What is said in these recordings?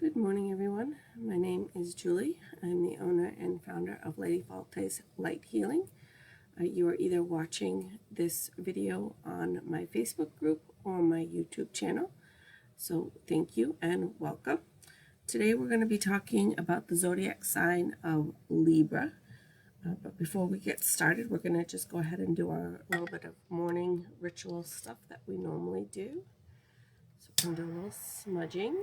Good morning, everyone. My name is Julie. I'm the owner and founder of Lady Failte's Light Healing. You are either watching this video on my Facebook group or my YouTube channel. So thank you and welcome. Today we're going to be talking about the zodiac sign of Libra. But before we get started, we're going to just go ahead and do our little bit of morning ritual stuff that we normally do. So we're going to do a little smudging.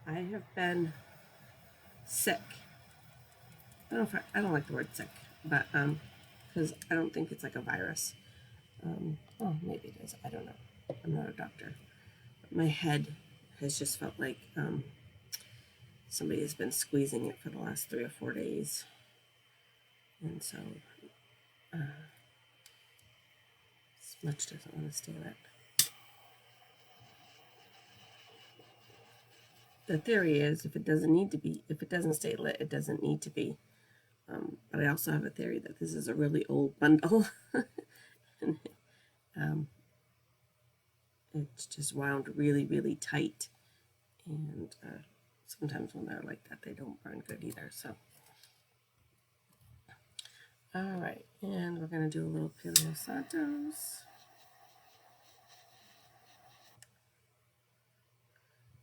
I have been sick. I don't like the word sick, but because I don't think it's like a virus. Well, maybe it is. I don't know. I'm not a doctor. But my head has just felt like somebody has been squeezing it for the last 3 or 4 days, and so smudge doesn't want to stay lit. The theory is if it doesn't stay lit, it doesn't need to be. But I also have a theory that this is a really old bundle. and, it's just wound really, really tight. And sometimes when they're like that, they don't burn good either. So, all right. And we're going to do a little Palo Santos.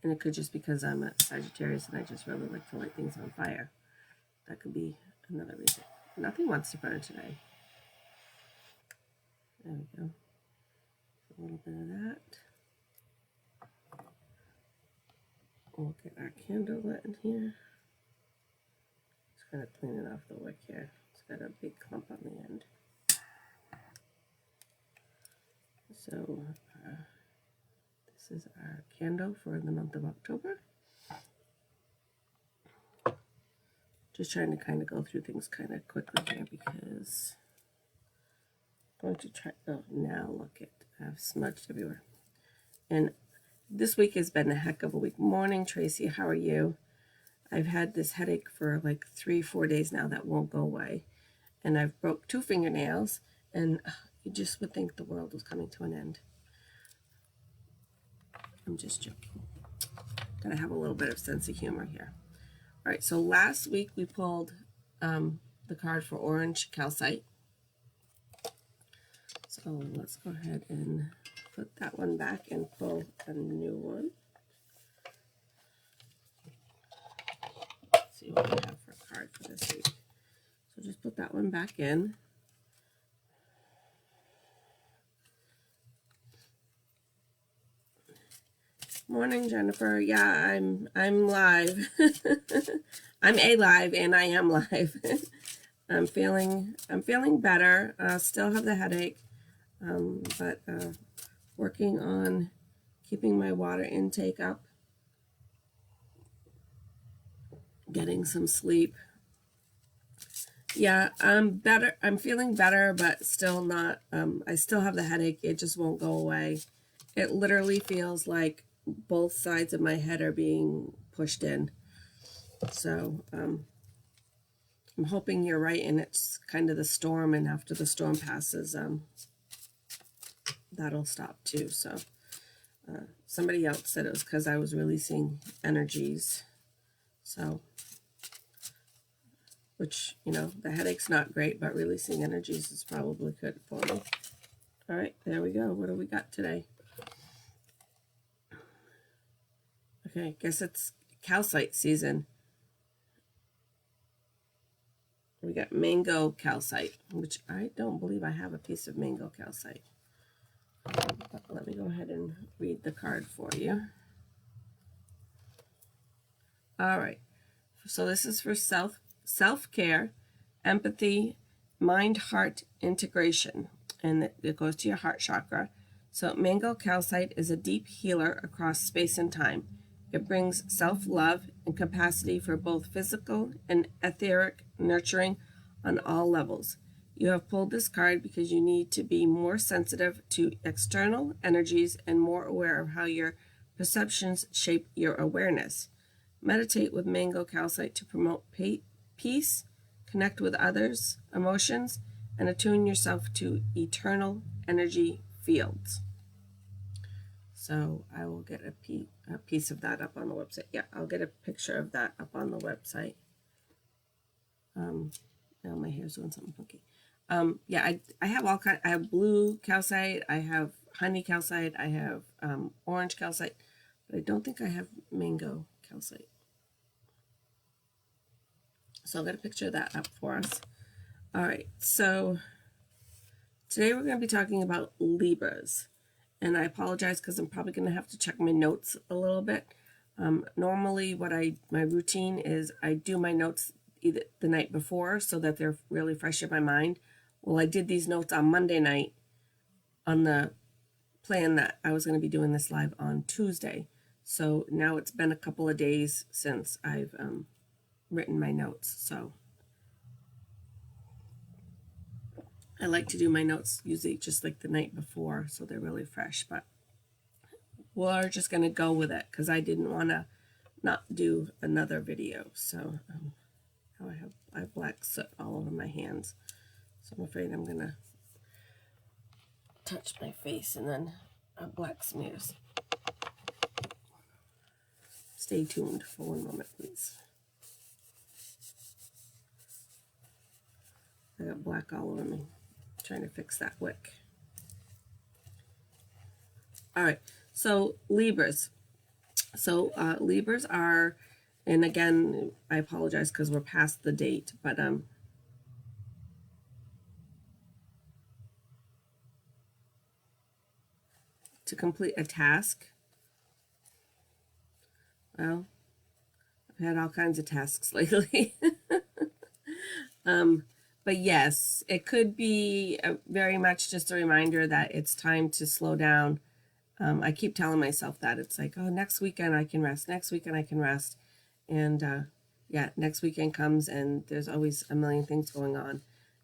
And it could just because I'm a Sagittarius and I just really like to light things on fire. That could be another reason. Nothing wants to burn today. There we go. A little bit of that. We'll get our candle lit in here. Just kind of cleaning off the wick here. It's got a big clump on the end. So this is our candle for the month of October. Just trying to kind of go through things kind of quickly here because I'm going to try. Oh, now look at I've smudged everywhere. And this week has been a heck of a week. Morning, Tracy. How are you? I've had this headache for like 3-4 days now that won't go away, and I've broke 2 fingernails. And you just would think the world was coming to an end. I'm just joking. Gotta have a little bit of sense of humor here. All right, so last week we pulled the card for orange calcite. So let's go ahead and put that one back and pull a new one. Let's see what we have for a card for this week. So just put that one back in. Morning, Jennifer. Yeah, I'm live. I'm alive and I am live. I'm feeling better. Still have the headache, but working on keeping my water intake up, getting some sleep. Yeah, I'm better. I'm feeling better, but still not. I still have the headache. It just won't go away. It literally feels like both sides of my head are being pushed in. So I'm hoping you're right, and it's kind of the storm, and after the storm passes, that'll stop too. So somebody else said it was because I was releasing energies. So, which, you know, the headache's not great, but releasing energies is probably good for me. All right, there we go. What do we got today? Okay, guess it's calcite season. We got mango calcite, which I don't believe I have a piece of mango calcite. But let me go ahead and read the card for you. All right, so this is for self-care, empathy, mind-heart integration, and it goes to your heart chakra. So mango calcite is a deep healer across space and time. It brings self-love and capacity for both physical and etheric nurturing on all levels. You have pulled this card because you need to be more sensitive to external energies and more aware of how your perceptions shape your awareness. Meditate with mango calcite to promote peace, connect with others' emotions, and attune yourself to eternal energy fields. So I will get a piece of that up on the website. Yeah, I'll get a picture of that up on the website. Now my hair's doing something funky. Yeah, I have all kind. I have blue calcite. I have honey calcite. I have orange calcite, but I don't think I have mango calcite. So I'll get a picture of that up for us. All right, so today we're going to be talking about Libras. And I apologize because I'm probably going to have to check my notes a little bit. Normally my routine is I do my notes either the night before so that they're really fresh in my mind. Well, I did these notes on Monday night on the plan that I was going to be doing this live on Tuesday. So now it's been a couple of days since I've written my notes. So I like to do my notes usually just like the night before so they're really fresh, but we're just going to go with it because I didn't want to not do another video. So I have black soot all over my hands. So I'm afraid I'm going to touch my face and then black smears. Stay tuned for one moment, please. I got black all over me. Trying to fix that wick. All right, so Libras. So Libras are, and again, I apologize because we're past the date, but to complete a task, well, I've had all kinds of tasks lately. But yes, it could be very much just a reminder that it's time to slow down. I keep telling myself that. It's like, oh, next weekend I can rest. Next weekend I can rest. And yeah, next weekend comes and there's always a million things going on.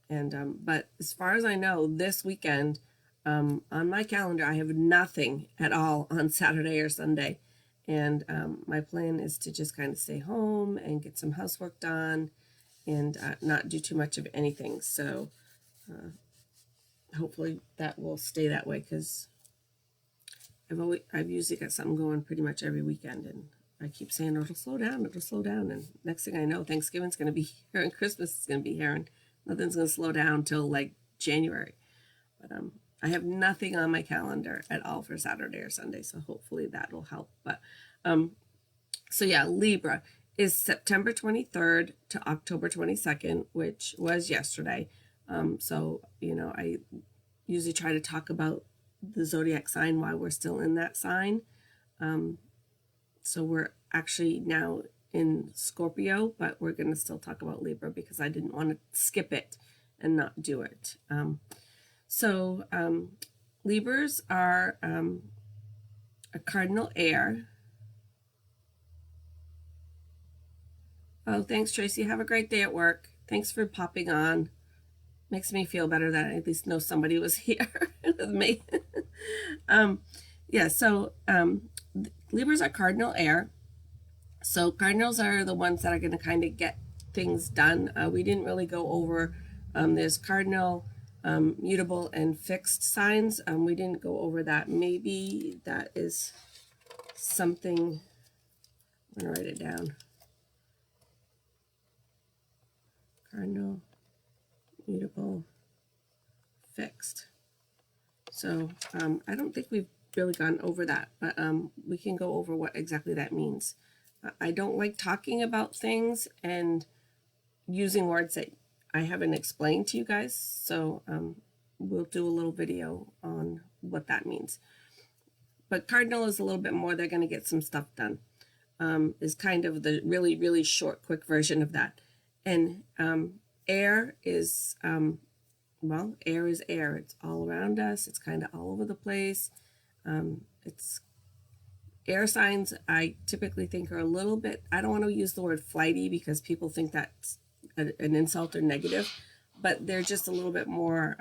And but as far as I know, this weekend on my calendar, I have nothing at all on Saturday or Sunday. And my plan is to just kind of stay home and get some housework done and not do too much of anything. So hopefully that will stay that way because I've usually got something going pretty much every weekend, and I keep saying it'll slow down, and next thing I know, Thanksgiving's going to be here and Christmas is going to be here, and nothing's going to slow down till like January. But I have nothing on my calendar at all for Saturday or Sunday, so hopefully that'll help. But so yeah, Libra is September 23rd to October 22nd, which was yesterday. So, you know, I usually try to talk about the Zodiac sign while we're still in that sign. So we're actually now in Scorpio, but we're going to still talk about Libra because I didn't want to skip it and not do it. So Libras are a cardinal air. Oh, thanks, Tracy. Have a great day at work. Thanks for popping on. Makes me feel better that I at least know somebody was here with me. Yeah, so Libras are cardinal air. So cardinals are the ones that are going to kind of get things done. We didn't really go over, there's cardinal, mutable, and fixed signs. We didn't go over that. Maybe that is something, I'm going to write it down. Cardinal, mutable, fixed. So I don't think we've really gone over that, but we can go over what exactly that means. I don't like talking about things and using words that I haven't explained to you guys, so we'll do a little video on what that means. But cardinal is a little bit more, they're going to get some stuff done, is kind of the really, really short, quick version of that. And air is, well, air is air. It's all around us. It's kind of all over the place. It's air signs I typically think are a little bit, I don't want to use the word flighty because people think that's an insult or negative, but they're just a little bit more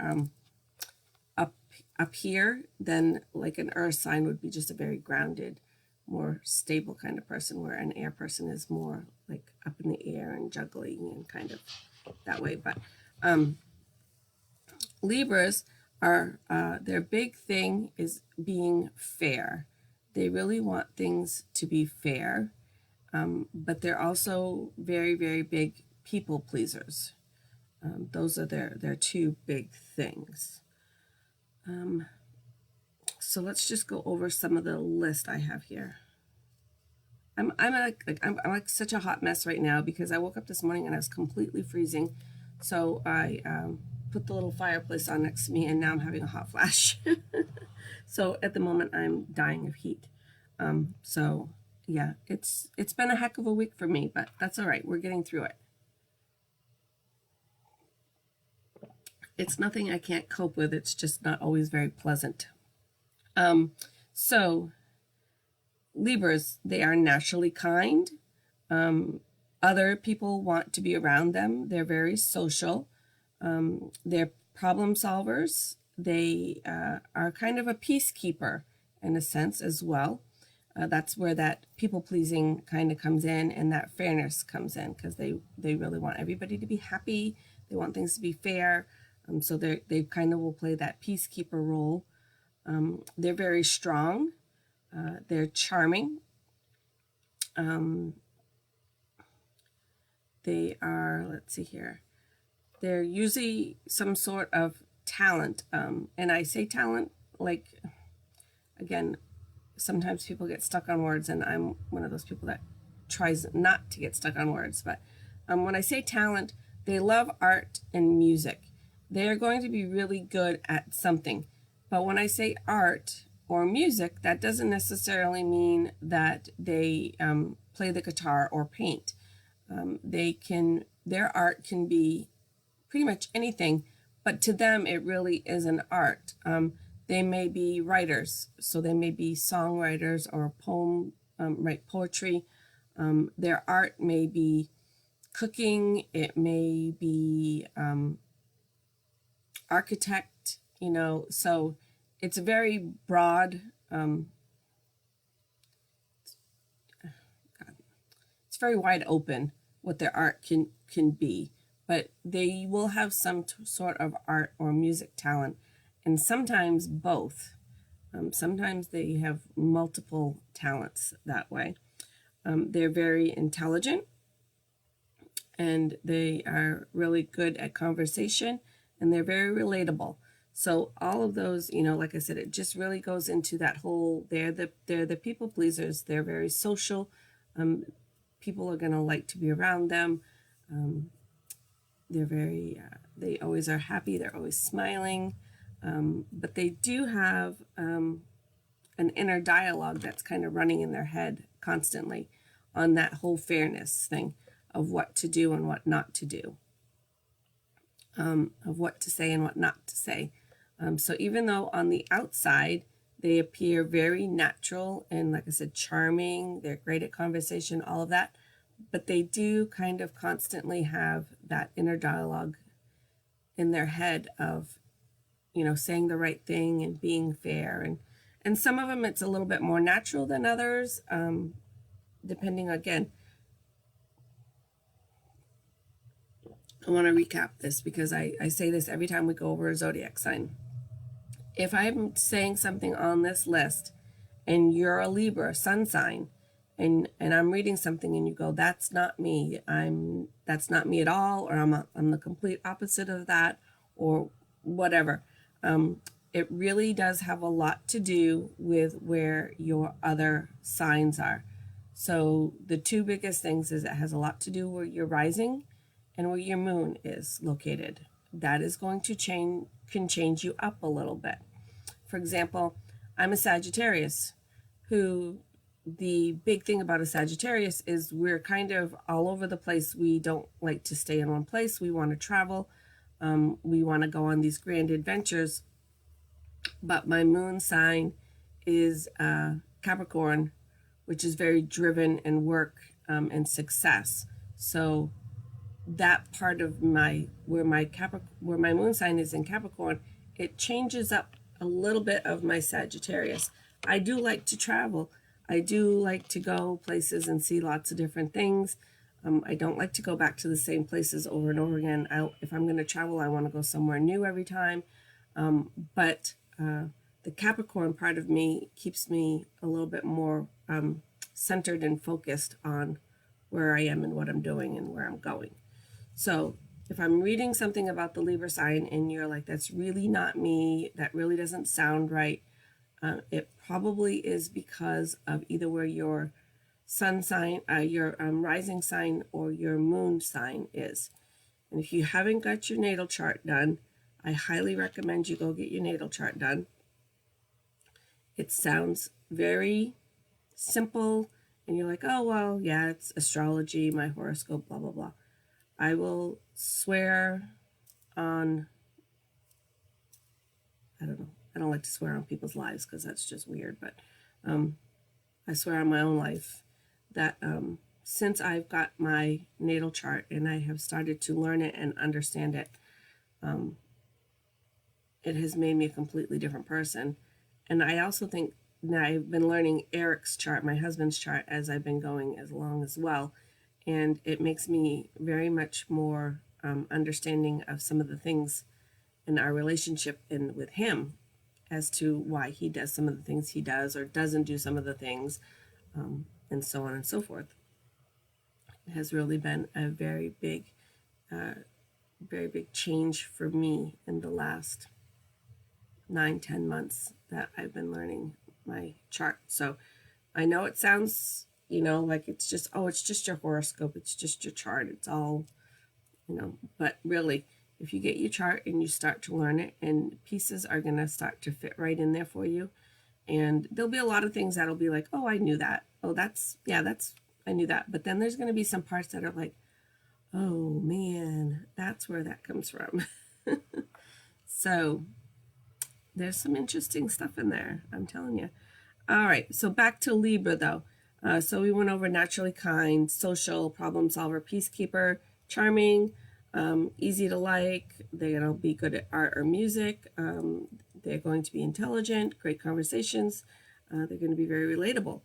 up here than like an earth sign would be just a very grounded, more stable kind of person, where an air person is more like up in the air and juggling and kind of that way. But Libras are, their big thing is being fair. They really want things to be fair, but they're also very, very big people pleasers. Those are their two big things. So let's just go over some of the list I have here. I'm like such a hot mess right now because I woke up this morning and I was completely freezing. So I put the little fireplace on next to me, and now I'm having a hot flash. So at the moment I'm dying of heat. So yeah, it's been a heck of a week for me, but that's all right. We're getting through it. It's nothing I can't cope with. It's just not always very pleasant. So Libras, they are naturally kind. Other people want to be around them. They're very social. They're problem solvers. They are kind of a peacekeeper in a sense as well. That's where that people-pleasing kind of comes in, and that fairness comes in, because they really want everybody to be happy. They want things to be fair. So they kind of will play that peacekeeper role. They're very strong. They're charming. They are, let's see here, they're usually some sort of talent. And I say talent, like, again, sometimes people get stuck on words, and I'm one of those people that tries not to get stuck on words. But when I say talent, they love art and music. They're going to be really good at something. But when I say art or music, that doesn't necessarily mean that they play the guitar or paint. Their art can be pretty much anything, but to them it really is an art. They may be writers, so they may be songwriters or write poetry. Their art may be cooking, it may be architect, so it's a very broad, it's very wide open what their art can be, but they will have some sort of art or music talent, and sometimes both. Sometimes they have multiple talents that way. They're very intelligent, and they are really good at conversation, and they're very relatable. So all of those, like I said, it just really goes into that whole, they're the people pleasers. They're very social. People are going to like to be around them. They're very, they always are happy. They're always smiling. But they do have an inner dialogue that's kind of running in their head constantly on that whole fairness thing of what to do and what not to do, of what to say and what not to say. So even though on the outside they appear very natural and, like I said, charming, they're great at conversation, all of that, but they do kind of constantly have that inner dialogue in their head of, saying the right thing and being fair. And some of them, it's a little bit more natural than others, depending, again. I want to recap this because I say this every time we go over a zodiac sign. If I'm saying something on this list and you're a Libra Sun Sign, and I'm reading something and you go, that's not me, that's not me at all, or I'm the complete opposite of that, or whatever, it really does have a lot to do with where your other signs are. So the two biggest things is it has a lot to do where your rising and where your moon is located. That is going to can change you up a little bit. For example, I'm a Sagittarius, who, the big thing about a Sagittarius is we're kind of all over the place. We don't like to stay in one place. We want to travel. We want to go on these grand adventures. But my moon sign is Capricorn, which is very driven in work and success. So that part of where my moon sign is in Capricorn, it changes up a little bit of my Sagittarius. I do like to travel. I do like to go places and see lots of different things. I don't like to go back to the same places over and over again. If I'm going to travel, I want to go somewhere new every time. But the Capricorn part of me keeps me a little bit more centered and focused on where I am and what I'm doing and where I'm going. So if I'm reading something about the Libra sign and you're like, that's really not me, that really doesn't sound right, it probably is because of either where your sun sign, your rising sign or your moon sign is. And if you haven't got your natal chart done, I highly recommend you go get your natal chart done. It sounds very simple, and you're like, oh, well, yeah, it's astrology, my horoscope, blah, blah, blah. I will swear on, I don't know, I don't like to swear on people's lives because that's just weird, but I swear on my own life that since I've got my natal chart and I have started to learn it and understand it, it has made me a completely different person. And I also think now I've been learning Eric's chart, my husband's chart, as I've been going along as well. And it makes me very much more understanding of some of the things in our relationship and with him as to why he does some of the things he does or doesn't do some of the things, and so on and so forth. It has really been a very big change for me in the last 9-10 months that I've been learning my chart. So I know it sounds, like it's just, oh, it's just your horoscope, it's just your chart, it's all, but really, if you get your chart and you start to learn it, and pieces are going to start to fit right in there for you, and there'll be a lot of things that'll be like, oh, I knew that, oh, I knew that, but then there's going to be some parts that are like, oh man, that's where that comes from. So there's some interesting stuff in there, I'm telling you. All right, so back to Libra though. So we went over naturally kind, social, problem solver, peacekeeper, charming, easy to like. They're going to be good at art or music. They're going to be intelligent, great conversations. They're going to be very relatable.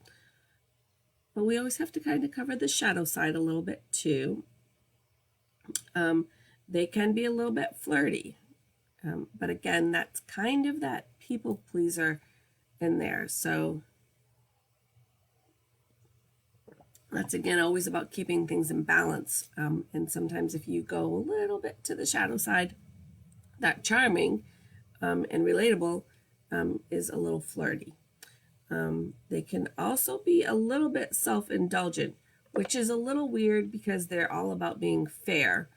But we always have to kind of cover the shadow side a little bit too. They can be a little bit flirty. But again, that's kind of that people pleaser in there. So that's, again, always about keeping things in balance. And sometimes if you go a little bit to the shadow side, that charming and relatable is a little flirty. They can also be a little bit self-indulgent, which is a little weird because they're all about being fair.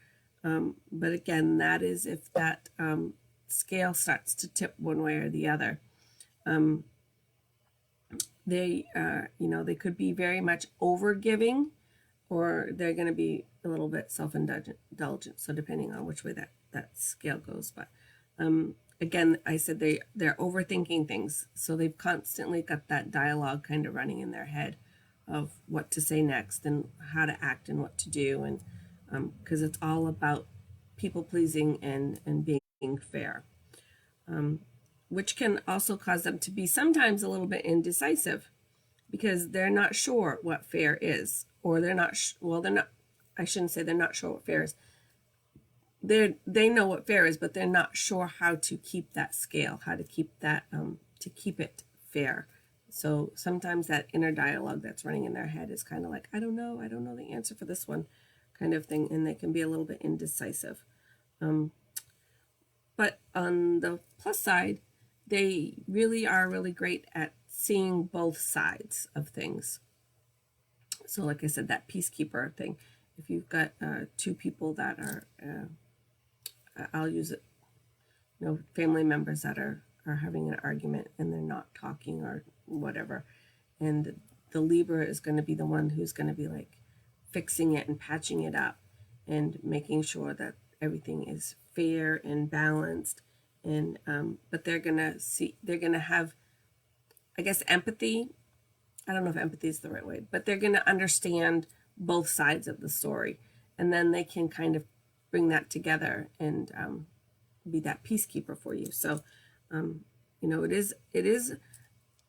But again, that is if that scale starts to tip one way or the other. They could be very much over-giving, or they're going to be a little bit self-indulgent. So depending on which way that scale goes. But again, I said they're overthinking things. So they've constantly got that dialogue kind of running in their head of what to say next and how to act and what to do. And because it's all about people pleasing and being fair, which can also cause them to be sometimes a little bit indecisive because they're not sure what fair is, or they're not, I shouldn't say they're not sure what fair is. They know what fair is, but they're not sure how to keep that scale, how to keep that, to keep it fair. So sometimes that inner dialogue that's running in their head is kind of like, I don't know the answer for this one, kind of thing, and they can be a little bit indecisive. But on the plus side, they really are really great at seeing both sides of things. So like I said, that peacekeeper thing, if you've got two people that are, I'll use it, family members that are having an argument and they're not talking or whatever, and the Libra is going to be the one who's going to be like fixing it and patching it up and making sure that everything is fair and balanced. And but they're gonna have, I guess, empathy. I don't know if empathy is the right way, but they're gonna understand both sides of the story, and then they can kind of bring that together and be that peacekeeper for you. So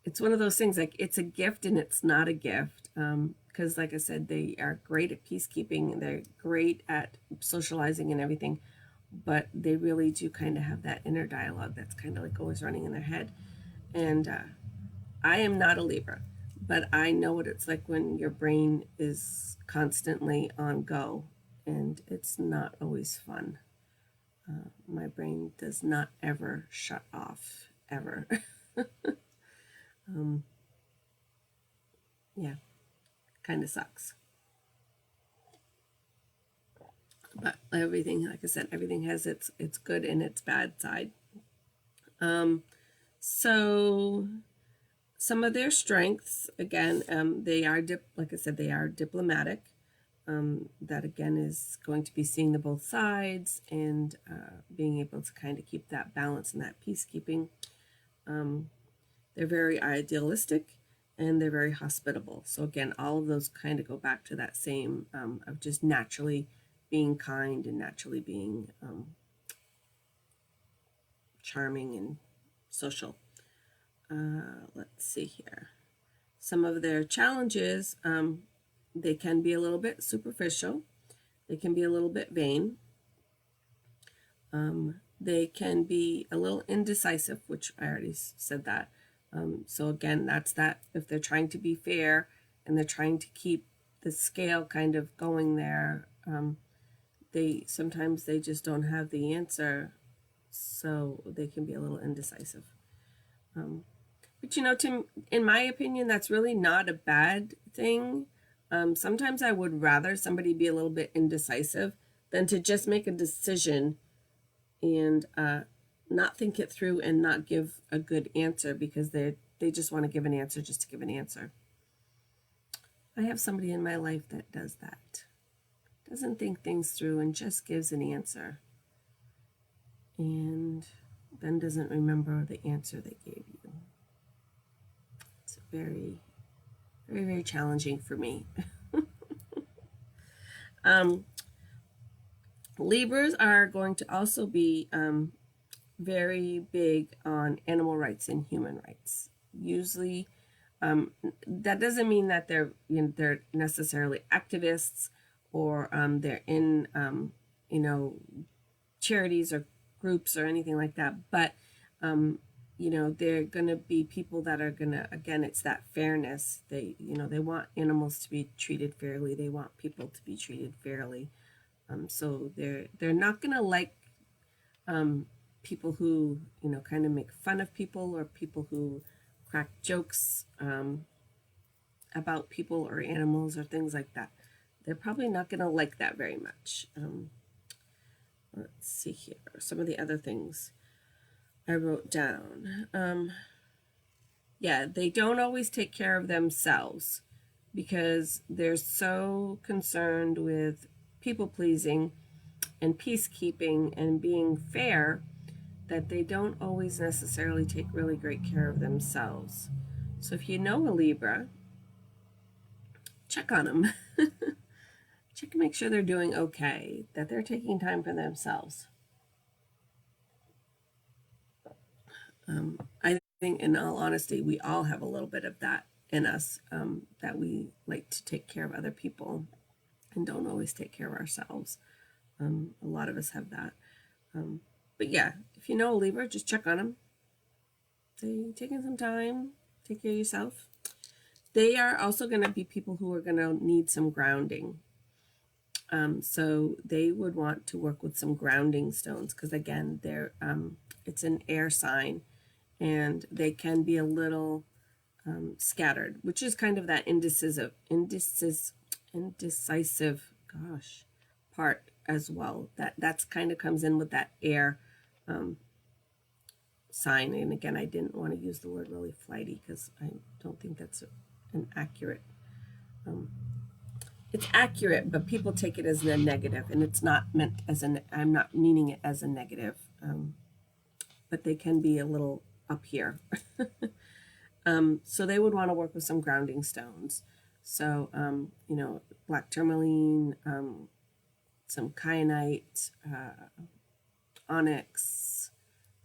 it's one of those things, like it's a gift and it's not a gift, because like I said, they are great at peacekeeping, they're great at socializing and everything, but they really do kind of have that inner dialogue that's kind of like always running in their head. And I am not a Libra, but I know what it's like when your brain is constantly on go, and it's not always fun. My brain does not ever shut off, ever. Yeah, kind of sucks. But everything, like I said, everything has its good and its bad side. So some of their strengths, again, they are like I said, they are diplomatic. That again is going to be seeing the both sides and being able to kind of keep that balance and that peacekeeping. They're very idealistic and they're very hospitable. So again, all of those kind of go back to that same of just naturally being kind and naturally being charming and social. Let's see here. Some of their challenges, they can be a little bit superficial. They can be a little bit vain. They can be a little indecisive, which I already said that. So again, that's that. If they're trying to be fair and they're trying to keep the scale kind of going there, sometimes they just don't have the answer, so they can be a little indecisive. But you know, in my opinion, that's really not a bad thing. Sometimes I would rather somebody be a little bit indecisive than to just make a decision and not think it through and not give a good answer because they just want to give an answer just to give an answer. I have somebody in my life that does that. Doesn't think things through and just gives an answer. And then doesn't remember the answer they gave you. It's very, very, very challenging for me. Libras are going to also be very big on animal rights and human rights. Usually, that doesn't mean that they're necessarily activists or they're in charities or groups or anything like that. But they're going to be people that are going to, again, it's that fairness. They want animals to be treated fairly. They want people to be treated fairly. So they're not going to like people who kind of make fun of people or people who crack jokes about people or animals or things like that. They're probably not going to like that very much. Let's see here. Some of the other things I wrote down. They don't always take care of themselves because they're so concerned with people pleasing and peacekeeping and being fair that they don't always necessarily take really great care of themselves. So if you know a Libra, check on them. Check and make sure they're doing okay, that they're taking time for themselves. I think, in all honesty, we all have a little bit of that in us, that we like to take care of other people and don't always take care of ourselves. A lot of us have that. But yeah, if you know a Libra, just check on them. They taking some time, take care of yourself. They are also going to be people who are going to need some grounding. So they would want to work with some grounding stones because again, it's an air sign and they can be a little scattered, which is kind of that indecisive part as well. That's kind of comes in with that air sign. And again, I didn't want to use the word really flighty because I don't think that's an accurate. It's accurate, but people take it as a negative, and it's not meant as I'm not meaning it as a negative, but they can be a little up here. So they would want to work with some grounding stones. So, black tourmaline, some kyanite, onyx.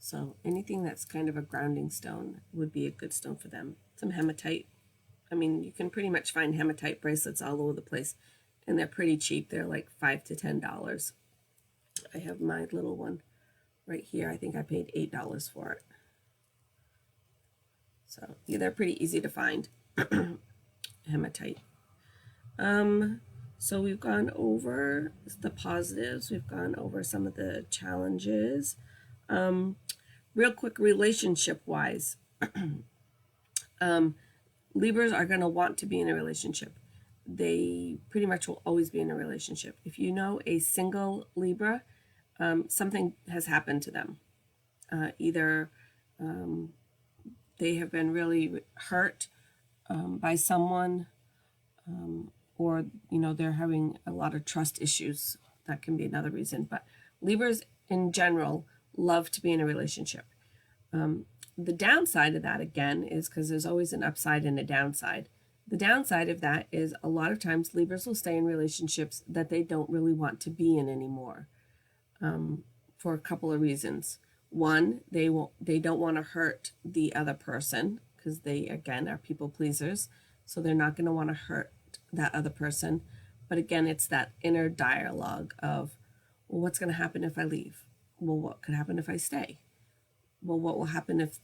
So anything that's kind of a grounding stone would be a good stone for them. Some hematite. I mean, you can pretty much find hematite bracelets all over the place, and they're pretty cheap. They're like $5 to $10. I have my little one right here. I think I paid $8 for it. So yeah, they're pretty easy to find. Hematite. So we've gone over the positives. We've gone over some of the challenges. Real quick, relationship-wise, Libras are going to want to be in a relationship. They pretty much will always be in a relationship. If you know a single Libra, something has happened to them. Either they have been really hurt by someone, or they're having a lot of trust issues. That can be another reason. But Libras in general love to be in a relationship. The downside of that, again, is because there's always an upside and a downside. The downside of that is a lot of times Libras will stay in relationships that they don't really want to be in anymore, for a couple of reasons. One, they don't want to hurt the other person because they, again, are people pleasers. So they're not going to want to hurt that other person. But again, it's that inner dialogue of, well, what's going to happen if I leave? Well, what could happen if I stay? Well, what will happen if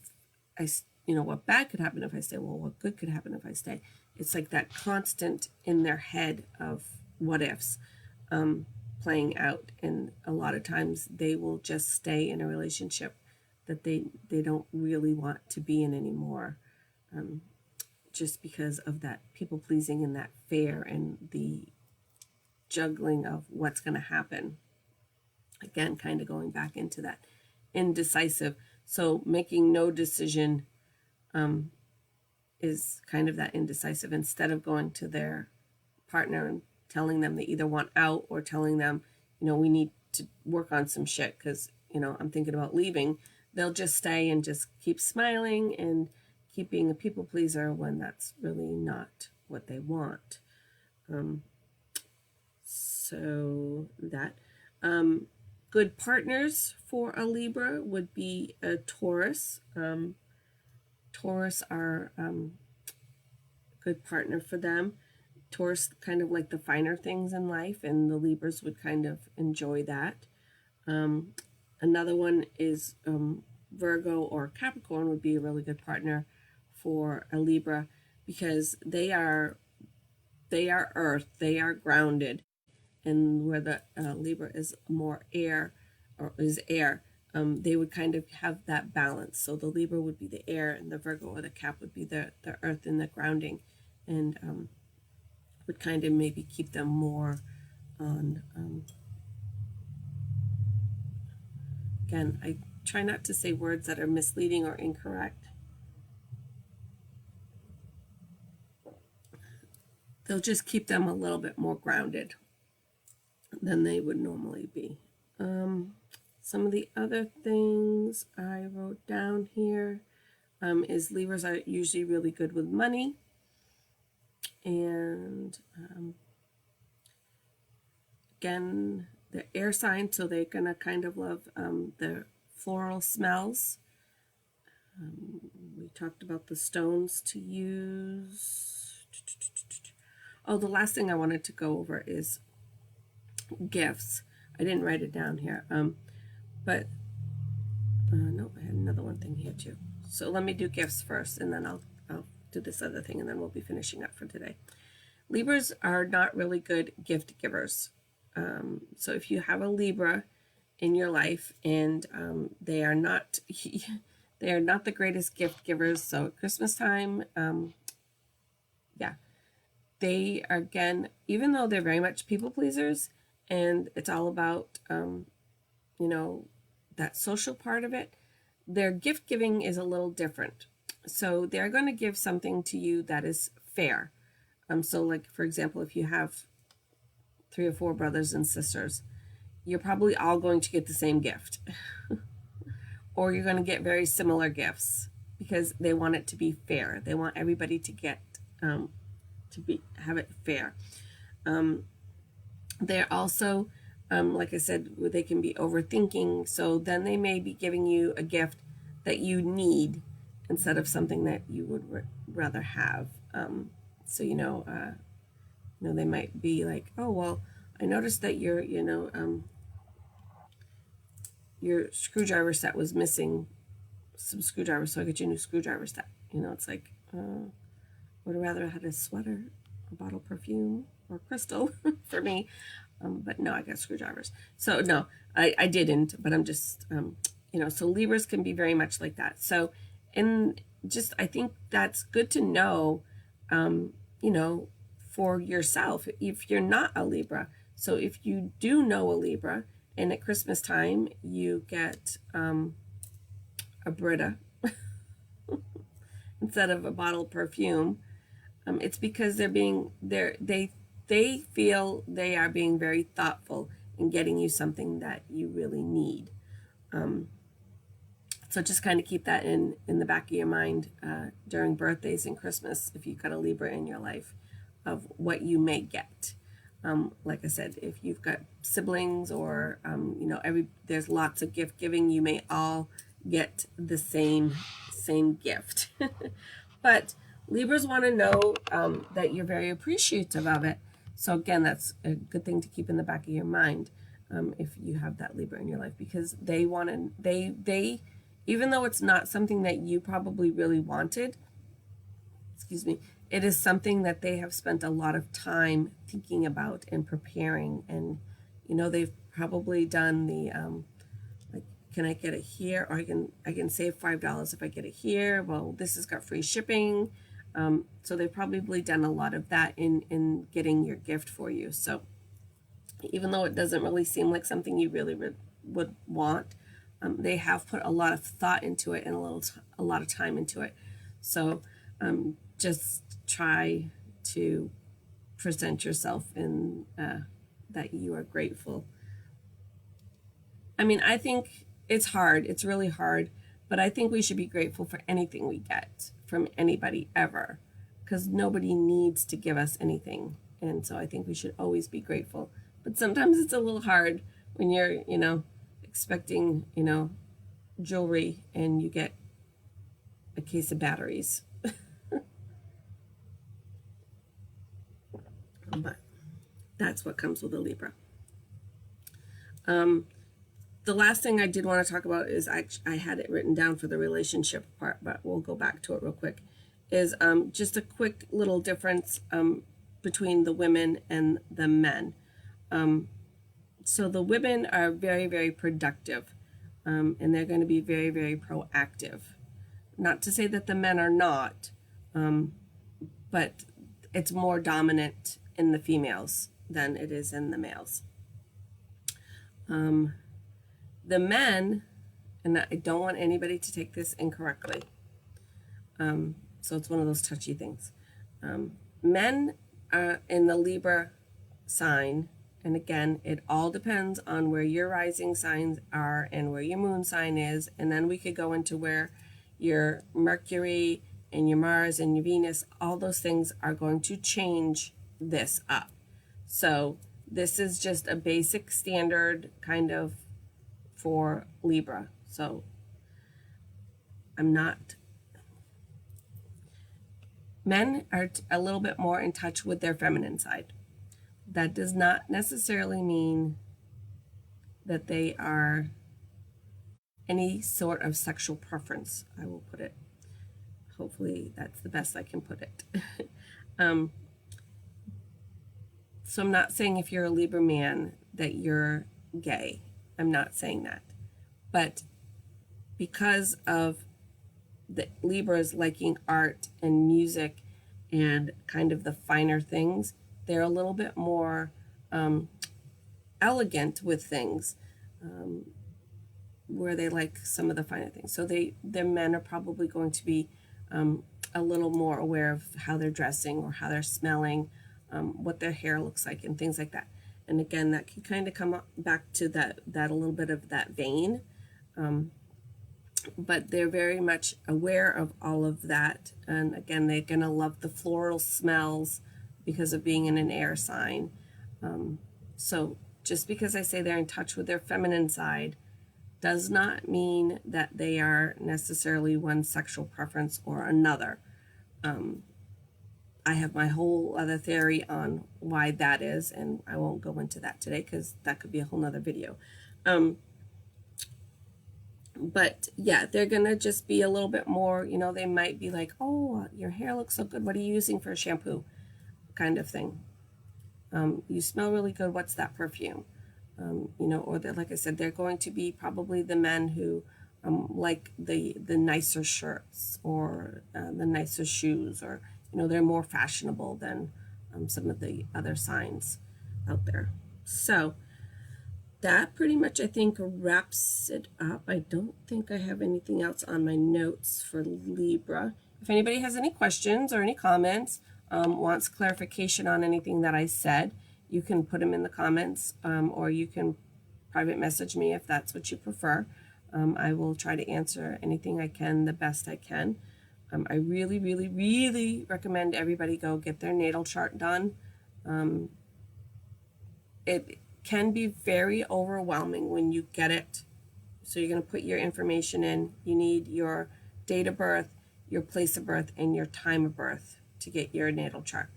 what bad could happen if I stay? Well, what good could happen if I stay? It's like that constant in their head of what ifs playing out. And a lot of times they will just stay in a relationship that they don't really want to be in anymore, just because of that people pleasing and that fear and the juggling of what's going to happen. Again, kind of going back into that indecisive. So making no decision is kind of that indecisive. Instead of going to their partner and telling them they either want out or telling them, we need to work on some shit because, I'm thinking about leaving, they'll just stay and just keep smiling and keep being a people pleaser when that's really not what they want. So that good partners for a Libra would be a Taurus. Taurus are good partner for them. Taurus kind of like the finer things in life, and the Libras would kind of enjoy that. Another one is Virgo or Capricorn would be a really good partner for a Libra because they are earth, they are grounded, and where the Libra is more air, or is air, they would kind of have that balance. So the Libra would be the air, and the Virgo or the Cap would be the earth and the grounding, and would kind of maybe keep them more on. Again, I try not to say words that are misleading or incorrect. They'll just keep them a little bit more grounded than they would normally be. Some of the other things I wrote down here is Libras are usually really good with money. And again, they're air sign, so they're going to kind of love the floral smells. We talked about the stones to use. Oh, the last thing I wanted to go over is gifts. I didn't write it down here. But no, I had another one thing here too. So let me do gifts first, and then I'll do this other thing, and then we'll be finishing up for today. Libras are not really good gift givers. So if you have a Libra in your life and they are not the greatest gift givers. So at Christmas time, they are, again, even though they're very much people pleasers and it's all about that social part of it, their gift giving is a little different. So they're going to give something to you that is fair. So like, for example, if you have 3 or 4 brothers and sisters, you're probably all going to get the same gift. Or you're going to get very similar gifts because they want it to be fair. They want everybody to get have it fair. They're also, like I said, they can be overthinking. So then they may be giving you a gift that you need instead of something that you would rather have. So they might be like, oh well, I noticed that your screwdriver set was missing some screwdrivers, so I get you a new screwdriver set. You know, it's like, would I rather have a sweater, a bottle of perfume, or crystal for me? But no, I got screwdrivers. So no, I didn't, but I'm just, you know, so Libras can be very much like that. So I think that's good to know, you know, for yourself, if you're not a Libra. So if you do know a Libra, and at Christmas time, you get a Brita instead of a bottle of perfume, it's because they feel they are being very thoughtful in getting you something that you really need. So just kind of keep that in the back of your mind during birthdays and Christmas, if you've got a Libra in your life, of what you may get. Like I said, if you've got siblings or, you know, there's lots of gift giving, you may all get the same gift. But Libras want to know that you're very appreciative of it. So again, that's a good thing to keep in the back of your mind if you have that Libra in your life, because they want to, they even though it's not something that you probably really wanted, excuse me, it is something that they have spent a lot of time thinking about and preparing. And, you know, they've probably done the, like, can I get it here? Or I can save $5 if I get it here. Well, this has got free shipping. So they've probably done a lot of that in getting your gift for you. So even though it doesn't really seem like something you really would want, they have put a lot of thought into it and a lot of time into it. So just try to present yourself in that you are grateful. I mean, I think it's hard. It's really hard. But I think we should be grateful for anything we get from anybody ever, because nobody needs to give us anything. And so I think we should always be grateful. But sometimes it's a little hard when you're, you know, expecting, you know, jewelry and you get a case of batteries. But that's what comes with a Libra. The last thing I did want to talk about is I had it written down for the relationship part, but we'll go back to it real quick, is just a quick little difference between the women and the men. So the women are very, very productive, and they're going to be very, very proactive. Not to say that the men are not, but it's more dominant in the females than it is in the males. The men, and I don't want anybody to take this incorrectly, so it's one of those touchy things. Men in the Libra sign, and again, it all depends on where your rising signs are and where your moon sign is, and then we could go into where your Mercury and your Mars and your Venus, all those things are going to change this up. So this is just a basic standard kind of for Libra. So men are a little bit more in touch with their feminine side. That does not necessarily mean that they are any sort of sexual preference, I will put it. Hopefully that's the best I can put it. So I'm not saying if you're a Libra man that you're gay. I'm not saying that. But because of the Libras liking art and music and kind of the finer things, they're a little bit more elegant with things, where they like some of the finer things. So their men are probably going to be a little more aware of how they're dressing or how they're smelling, what their hair looks like and things like that. And again, that can kind of come back to that a little bit of that vein. But they're very much aware of all of that. And again, they're going to love the floral smells because of being in an air sign. So just because I say they're in touch with their feminine side does not mean that they are necessarily one sexual preference or another. I have my whole other theory on why that is, and I won't go into that today because that could be a whole nother video. But yeah, they're gonna just be a little bit more, you know, they might be like, oh, your hair looks so good, what are you using for a shampoo, kind of thing. You smell really good, what's that perfume? You know, or they're, like I said, they're going to be probably the men who like the nicer shirts, or the nicer shoes, or, you know, they're more fashionable than some of the other signs out there. So that pretty much, I think, wraps it up. I don't think I have anything else on my notes for Libra. If anybody has any questions or any comments, wants clarification on anything that I said, you can put them in the comments, or you can private message me if that's what you prefer. I will try to answer anything I can the best I can. I really, really, really recommend everybody go get their natal chart done. It can be very overwhelming when you get it. So you're going to put your information in. You need your date of birth, your place of birth, and your time of birth to get your natal chart.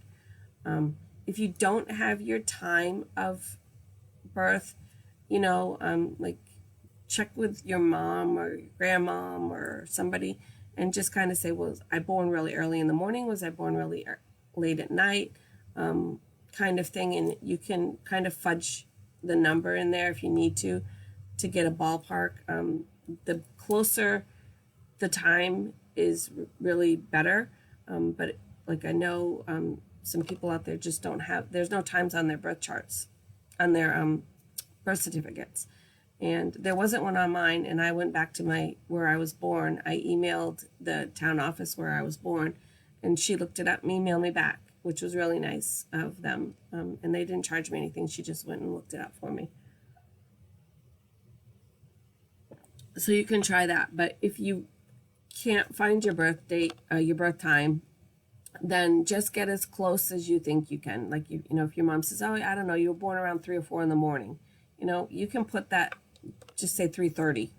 If you don't have your time of birth, you know, like check with your mom or your grandmom or somebody, and just kind of say, was I born really early in the morning? Was I born really late at night? Kind of thing. And you can kind of fudge the number in there if you need to get a ballpark. The closer the time is really better. But like I know some people out there just don't have, there's no times on their birth charts, on their birth certificates. And there wasn't one on mine, and I went back to where I was born. I emailed the town office where I was born, and she looked it up and emailed me back, which was really nice of them. And they didn't charge me anything. She just went and looked it up for me. So you can try that. But if you can't find your birth date, your birth time, then just get as close as you think you can. Like, you know, if your mom says, oh, I don't know, you were born around 3 or 4 in the morning, you know, you can put that, just say 3:30,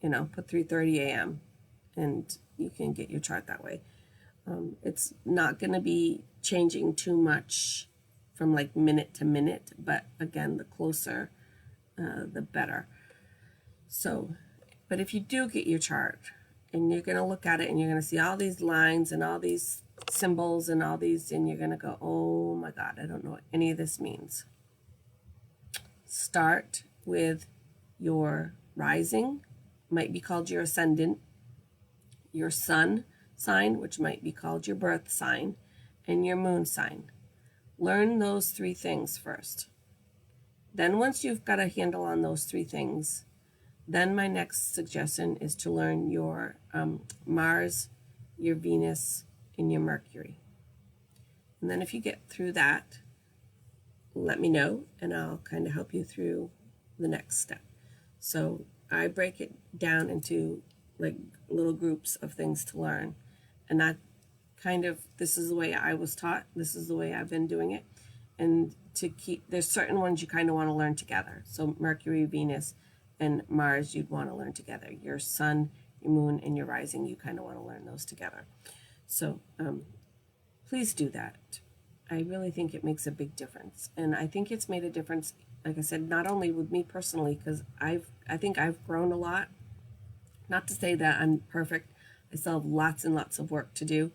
you know, put 3:30 a.m. and you can get your chart that way. It's not going to be changing too much from like minute to minute, but again, the closer, the better. So, but if you do get your chart and you're going to look at it and you're going to see all these lines and all these symbols and all these, and you're going to go, oh my God, I don't know what any of this means. Start with your rising, might be called your ascendant, your sun sign, which might be called your birth sign, and your moon sign. Learn those 3 things first. Then once you've got a handle on those 3 things, then my next suggestion is to learn your Mars, your Venus, and your Mercury. And then if you get through that, let me know, and I'll kind of help you through the next step. So I break it down into like little groups of things to learn. And that kind of, this is the way I was taught. This is the way I've been doing it. And to keep, there's certain ones you kind of want to learn together. So Mercury, Venus, and Mars, you'd want to learn together. Your sun, your moon, and your rising, you kind of want to learn those together. So please do that. I really think it makes a big difference. And I think it's made a difference, like I said, not only with me personally, because I think I've grown a lot. Not to say that I'm perfect. I still have lots and lots of work to do.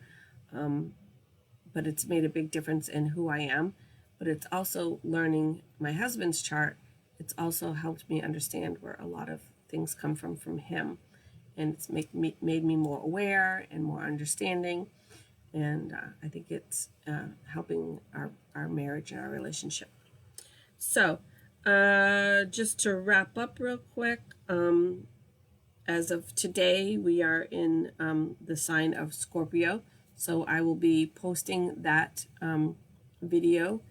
But it's made a big difference in who I am. But it's also learning my husband's chart. It's also helped me understand where a lot of things come from him. And it's made me more aware and more understanding. And I think it's helping our marriage and our relationship. So just to wrap up real quick, as of today, we are in the sign of Scorpio. So I will be posting that video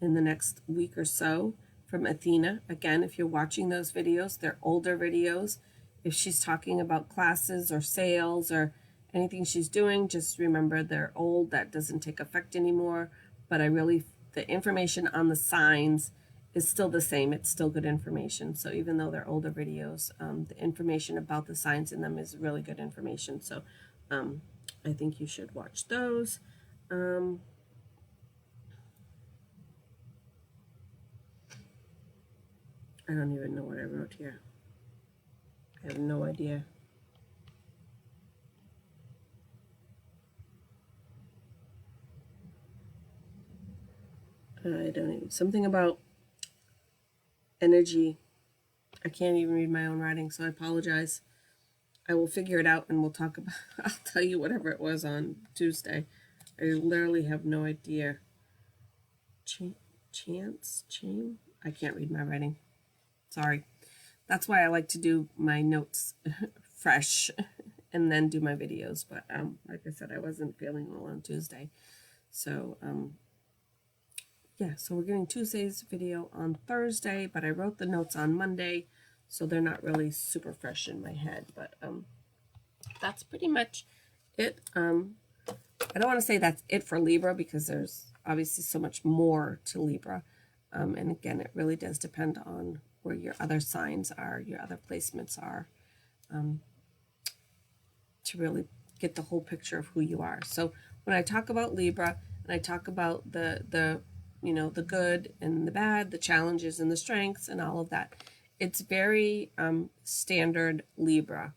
in the next week or so from Athena. Again, if you're watching those videos, they're older videos. If she's talking about classes or sales or anything she's doing, just remember they're old. That doesn't take effect anymore. But the information on the signs is still the same. It's still good information. So even though they're older videos, the information about the signs in them is really good information. So I think you should watch those. I don't even know what I wrote here. I have no idea. I don't even, something about energy. I can't even read my own writing, so I apologize. I will figure it out and we'll talk about, I'll tell you whatever it was on Tuesday. I literally have no idea. Chance? Chain? I can't read my writing. Sorry. That's why I like to do my notes fresh and then do my videos. But like I said, I wasn't feeling well on Tuesday. So, yeah, so we're getting Tuesday's video on Thursday, but I wrote the notes on Monday, so they're not really super fresh in my head. But that's pretty much it. I don't want to say that's it for Libra because there's obviously so much more to Libra. And again, it really does depend on where your other signs are, your other placements are, to really get the whole picture of who you are. So when I talk about Libra and I talk about the you know, the good and the bad, the challenges and the strengths and all of that, it's very standard Libra.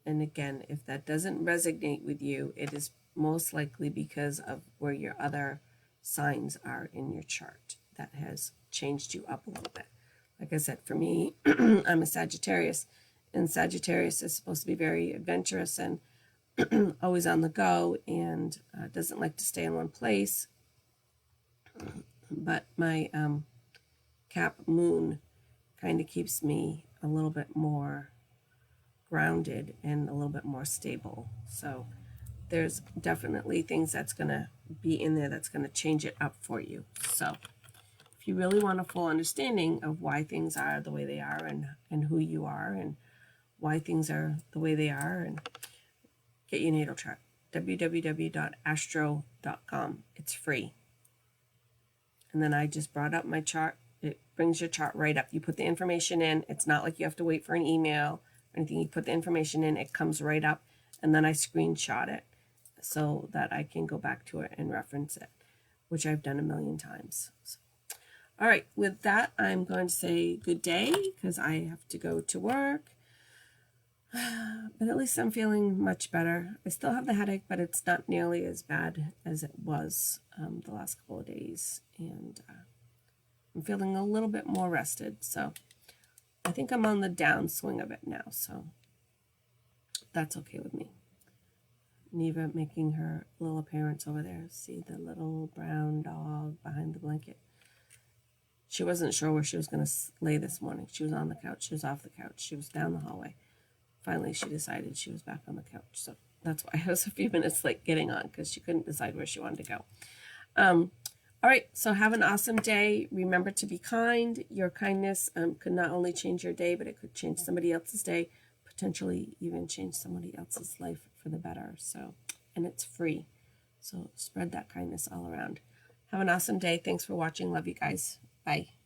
And again, if that doesn't resonate with you, it is most likely because of where your other signs are in your chart. That has changed you up a little bit. Like I said, for me, I'm a Sagittarius, and Sagittarius is supposed to be very adventurous and always on the go, and doesn't like to stay in one place. But my Cap moon kind of keeps me a little bit more grounded and a little bit more stable. So there's definitely things that's going to be in there that's going to change it up for you. So if you really want a full understanding of why things are the way they are and who you are and why things are the way they are, and get your natal chart, www.astro.com. It's free. And then I just brought up my chart. It brings your chart right up. You put the information in. It's not like you have to wait for an email or anything. You put the information in, it comes right up. And then I screenshot it so that I can go back to it and reference it, which I've done a million times. So, all right, with that, I'm going to say good day because I have to go to work. But at least I'm feeling much better. I still have the headache, but it's not nearly as bad as it was the last couple of days. And I'm feeling a little bit more rested. So I think I'm on the downswing of it now. So that's okay with me. Neva making her little appearance over there. See the little brown dog behind the blanket. She wasn't sure where she was going to lay this morning. She was on the couch. She was off the couch. She was down the hallway. Finally, she decided she was back on the couch. So that's why I was a few minutes late getting on, because she couldn't decide where she wanted to go. All right, so have an awesome day. Remember to be kind. Your kindness could not only change your day, but it could change somebody else's day, potentially even change somebody else's life for the better. So, and it's free. So spread that kindness all around. Have an awesome day. Thanks for watching. Love you guys. Bye.